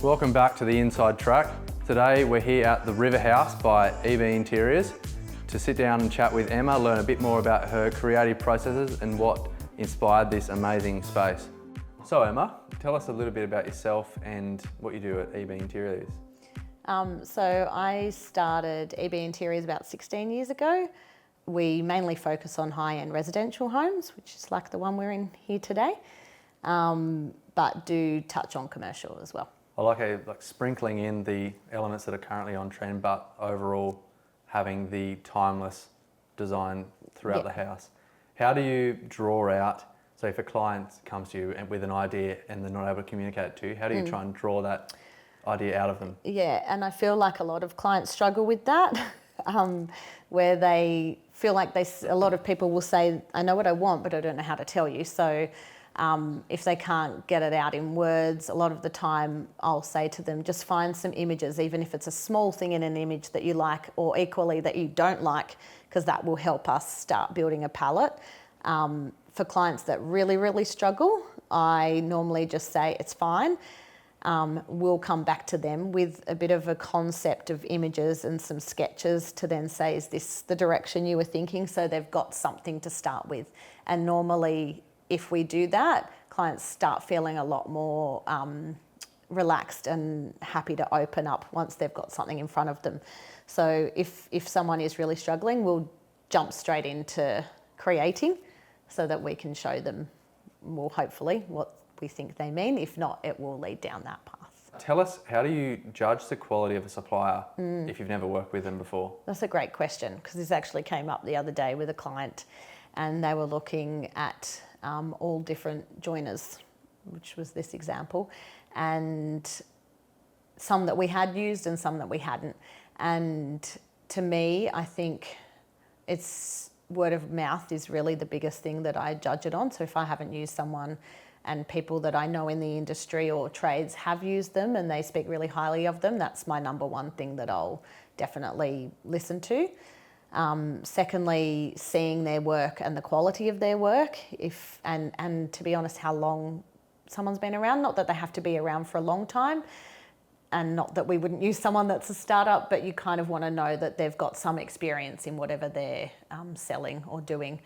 Welcome back to the Inside Track. Today we're here at the River House by EB Interiors to sit down and chat with Emma, learn a bit more about her creative processes and what inspired this amazing space. So Emma, tell us a little bit about yourself and what you do at EB Interiors. So I started EB Interiors about 16 years ago. We mainly focus on high-end residential homes, which is like the one we're in here today, but do touch on commercial as well. I like sprinkling in the elements that are currently on trend, but overall having the timeless design throughout the house. How do you draw out, so if a client comes to you with an idea and they're not able to communicate it to you, how do you try and draw that idea out of them? Yeah, and I feel like a lot of clients struggle with that, where they feel like a lot of people will say, I know what I want, but I don't know how to tell you. So if they can't get it out in words, a lot of the time I'll say to them, just find some images, even if it's a small thing in an image that you like or equally that you don't like, because that will help us start building a palette. For clients that really, really struggle, I normally just say it's fine. We'll come back to them with a bit of a concept of images and some sketches to then say, is this the direction you were thinking? So they've got something to start with. And normally, if we do that, clients start feeling a lot more relaxed and happy to open up once they've got something in front of them. So if someone is really struggling, we'll jump straight into creating so that we can show them more, hopefully, what we think they mean. If not, it will lead down that path. Tell us, how do you judge the quality of a supplier if you've never worked with them before? That's a great question, because this actually came up the other day with a client and they were looking at all different joiners, which was this example, and some that we had used and some that we hadn't. And to me, I think it's word of mouth is really the biggest thing that I judge it on. So if I haven't used someone and people that I know in the industry or trades have used them and they speak really highly of them, that's my number one thing that I'll definitely listen to. Secondly, seeing their work and the quality of their work, and to be honest, how long someone's been around. Not that they have to be around for a long time, and not that we wouldn't use someone that's a startup, but you kind of want to know that they've got some experience in whatever they're selling or doing.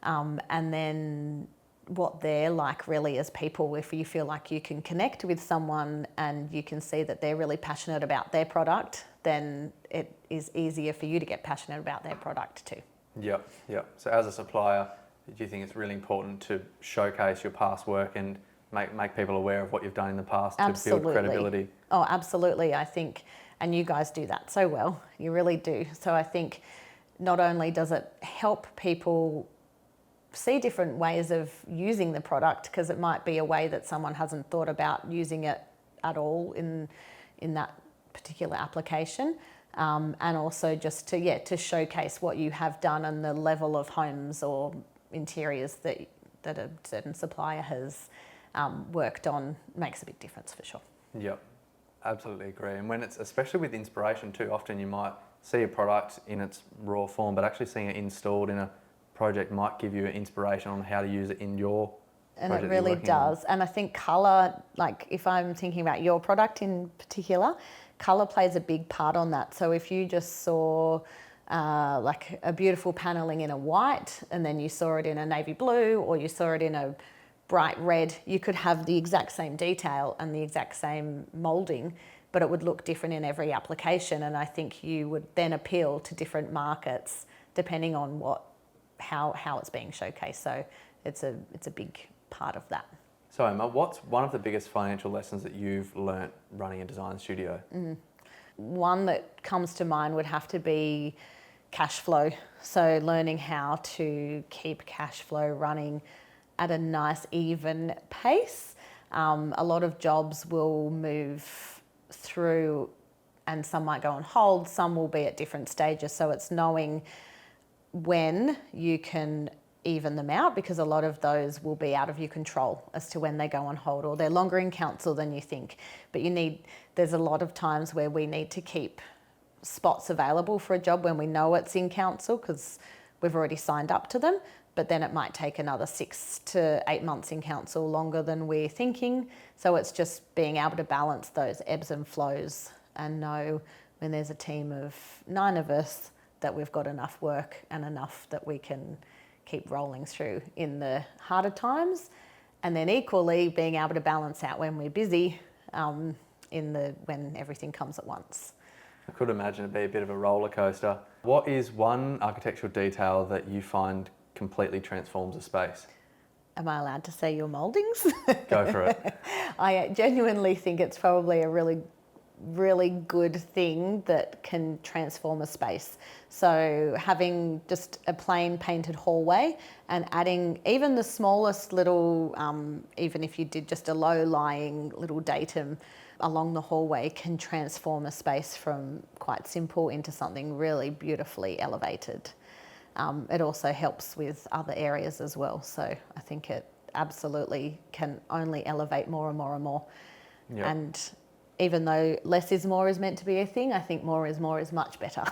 And then what they're like really as people. If you feel like you can connect with someone and you can see that they're really passionate about their product, then it is easier for you to get passionate about their product too. Yep. So as a supplier, do you think it's really important to showcase your past work and make people aware of what you've done in the past to build credibility? Oh, absolutely. I think, and you guys do that so well, you really do. So I think not only does it help people see different ways of using the product, because it might be a way that someone hasn't thought about using it at all in that particular application, and also just to showcase what you have done and the level of homes or interiors that a certain supplier has worked on makes a big difference for sure. Yep, absolutely agree. And when it's, especially with inspiration too, often you might see a product in its raw form, but actually seeing it installed in a project might give you an inspiration on how to use it in your project. And it really does. And I think colour, like if I'm thinking about your product in particular, colour plays a big part on that. So if you just saw like a beautiful panelling in a white and then you saw it in a navy blue or you saw it in a bright red, you could have the exact same detail and the exact same moulding, but it would look different in every application. And I think you would then appeal to different markets depending on how it's being showcased. So it's a big part of that. So Emma, what's one of the biggest financial lessons that you've learnt running a design studio? One that comes to mind would have to be cash flow. So learning how to keep cash flow running at a nice even pace. A lot of jobs will move through and some might go on hold, some will be at different stages. So it's knowing when you can even them out, because a lot of those will be out of your control as to when they go on hold, or they're longer in council than you think. But there's a lot of times where we need to keep spots available for a job when we know it's in council because we've already signed up to them. but then it might take another 6 to 8 months in council, longer than we're thinking. So it's just being able to balance those ebbs and flows and know when there's a team of 9 of us that we've got enough work and enough that we can keep rolling through in the harder times. And then equally being able to balance out when we're busy when everything comes at once. I could imagine it'd be a bit of a roller coaster. What is one architectural detail that you find completely transforms a space? Am I allowed to say your mouldings? Go for it. I genuinely think it's probably a really, really good thing that can transform a space. So having just a plain painted hallway and adding even the smallest little, even if you did just a low-lying little datum along the hallway, can transform a space from quite simple into something really beautifully elevated. It also helps with other areas as well. So I think it absolutely can only elevate more and more and more. Yep. And even though less is more is meant to be a thing, I think more is much better.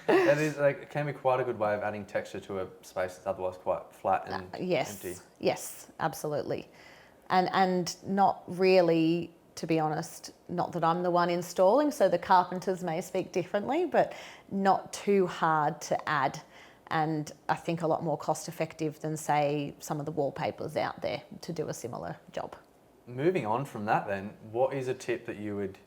It can be quite a good way of adding texture to a space that's otherwise quite flat and empty. Yes, absolutely. And not really, to be honest, not that I'm the one installing, so the carpenters may speak differently, but not too hard to add. And I think a lot more cost effective than, say, some of the wallpapers out there to do a similar job. Moving on from that then, what is a tip that you would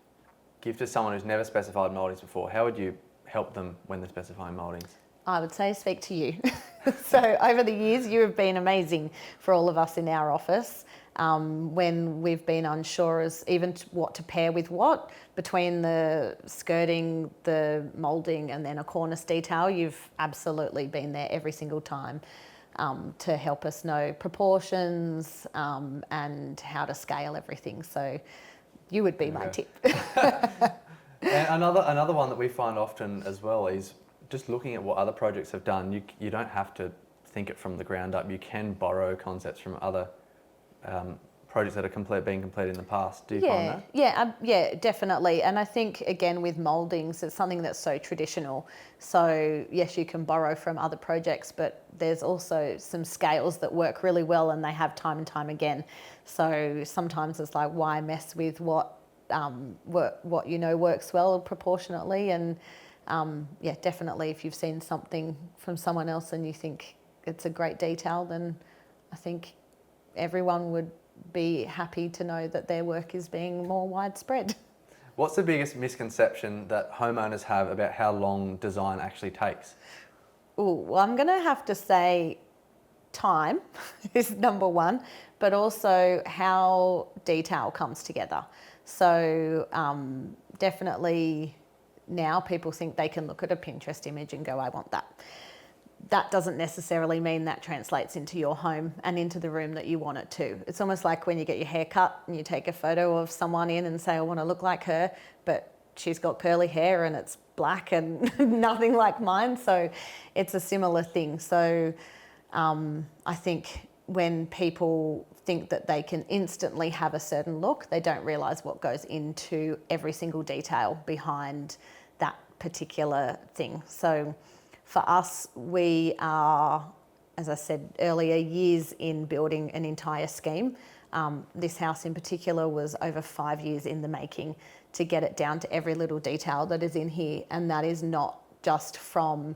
give to someone who's never specified mouldings before? How would you help them when they're specifying mouldings? I would say speak to you. So over the years, you have been amazing for all of us in our office. When we've been unsure as even what to pair with what, between the skirting, the moulding and then a cornice detail, you've absolutely been there every single time to help us know proportions and how to scale everything. So you would be my tip. And another one that we find often as well is just looking at what other projects have done. You don't have to think it from the ground up. You can borrow concepts from other projects that are being completed in the past. Do you find that? Yeah, definitely. And I think, again, with mouldings, it's something that's so traditional. So yes, you can borrow from other projects, but there's also some scales that work really well and they have time and time again. So sometimes it's like, why mess with what you know works well proportionately? And definitely if you've seen something from someone else and you think it's a great detail, then I think everyone would be happy to know that their work is being more widespread. What's the biggest misconception that homeowners have about how long design actually takes? Well, I'm going to have to say time is number one, but also how detail comes together. So definitely now people think they can look at a Pinterest image and go, I want that. That doesn't necessarily mean that translates into your home and into the room that you want it to. It's almost like when you get your hair cut and you take a photo of someone in and say, I want to look like her, but she's got curly hair and it's black and nothing like mine. So it's a similar thing. So I think when people think that they can instantly have a certain look, they don't realise what goes into every single detail behind that particular thing. So for us, we are, as I said earlier, years in building an entire scheme. This house in particular was over 5 years in the making to get it down to every little detail that is in here. And that is not just from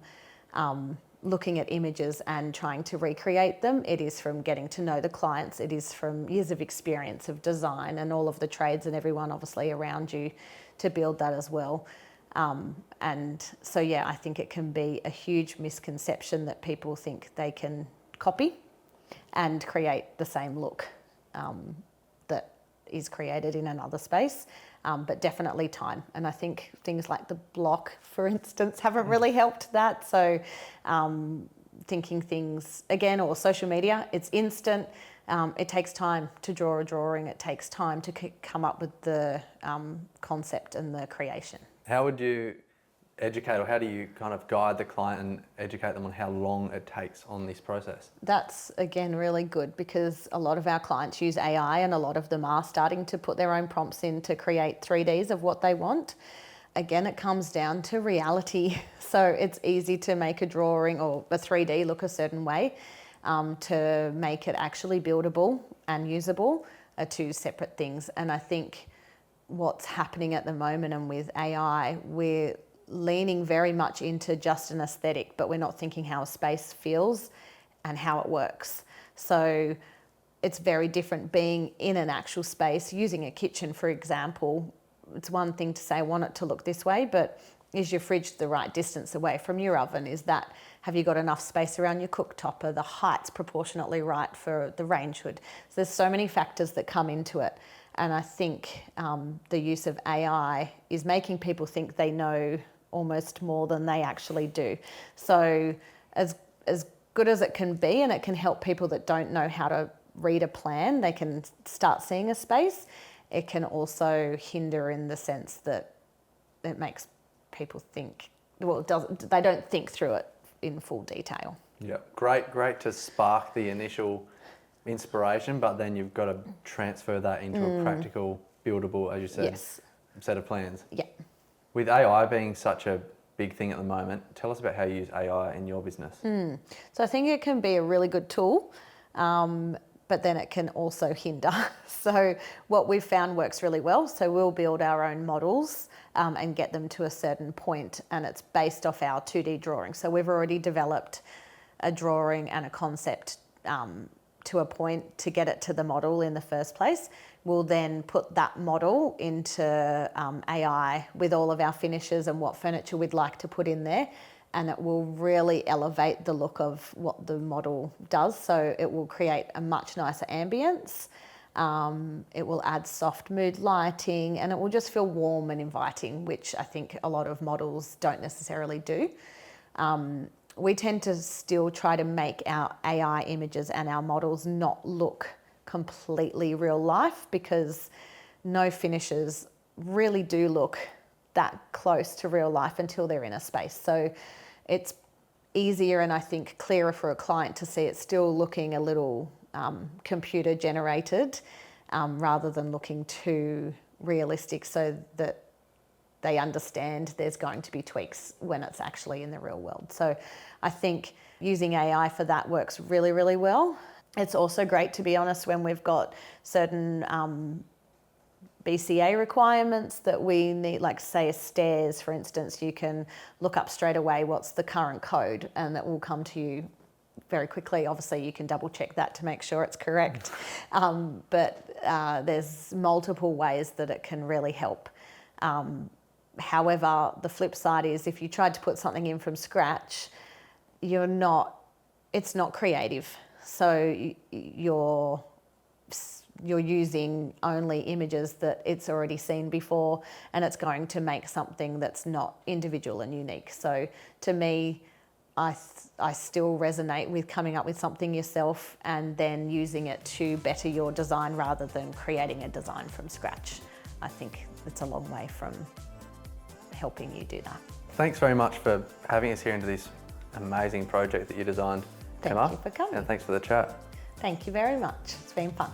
looking at images and trying to recreate them. It is from getting to know the clients. It is from years of experience of design and all of the trades and everyone obviously around you to build that as well. And so, yeah, I think it can be a huge misconception that people think they can copy and create the same look that is created in another space, but definitely time. And I think things like the block, for instance, haven't really helped that. So thinking things, again, or social media, it's instant. It takes time to draw a drawing. It takes time to come up with the concept and the creation. How would you educate, or how do you kind of guide the client and educate them on how long it takes on this process? That's, again, really good because a lot of our clients use AI and a lot of them are starting to put their own prompts in to create 3Ds of what they want. again, it comes down to reality. So it's easy to make a drawing or a 3D look a certain way. To make it actually buildable and usable are two separate things. And I think what's happening at the moment, and with AI, we're leaning very much into just an aesthetic, but we're not thinking how a space feels and how it works. So it's very different being in an actual space, using a kitchen, for example. It's one thing to say, I want it to look this way, but is your fridge the right distance away from your oven? Have you got enough space around your cooktop? Are the heights proportionately right for the range hood? So there's so many factors that come into it. And I think the use of AI is making people think they know almost more than they actually do. So as good as it can be, and it can help people that don't know how to read a plan, they can start seeing a space. It can also hinder in the sense that it makes people think, well, they don't think through it in full detail. Yeah, great to spark the initial inspiration, but then you've got to transfer that into a practical, buildable, as you said, set of plans. Yeah. With AI being such a big thing at the moment, tell us about how you use AI in your business. So I think it can be a really good tool, but then it can also hinder. So what we've found works really well. So we'll build our own models and get them to a certain point, and it's based off our 2D drawing. So we've already developed a drawing and a concept to a point to get it to the model in the first place. We'll then put that model into AI with all of our finishes and what furniture we'd like to put in there, and it will really elevate the look of what the model does. So it will create a much nicer ambience. It will add soft mood lighting, and it will just feel warm and inviting, which I think a lot of models don't necessarily do. We tend to still try to make our AI images and our models not look completely real life, because no finishes really do look that close to real life until they're in a space. So it's easier and I think clearer for a client to see it still looking a little computer generated rather than looking too realistic, so that they understand there's going to be tweaks when it's actually in the real world. So I think using AI for that works really, really well. It's also great, to be honest, when we've got certain BCA requirements that we need, like say stairs, for instance. You can look up straight away what's the current code, and that will come to you very quickly. Obviously you can double check that to make sure it's correct. But there's multiple ways that it can really help. However, the flip side is if you tried to put something in from scratch, it's not creative. So you're using only images that it's already seen before, and it's going to make something that's not individual and unique. So to me, I still resonate with coming up with something yourself and then using it to better your design rather than creating a design from scratch. I think it's a long way from helping you do that. Thanks very much for having us here into this amazing project that you designed. Thank you for coming. And thanks for the chat. Thank you very much. It's been fun.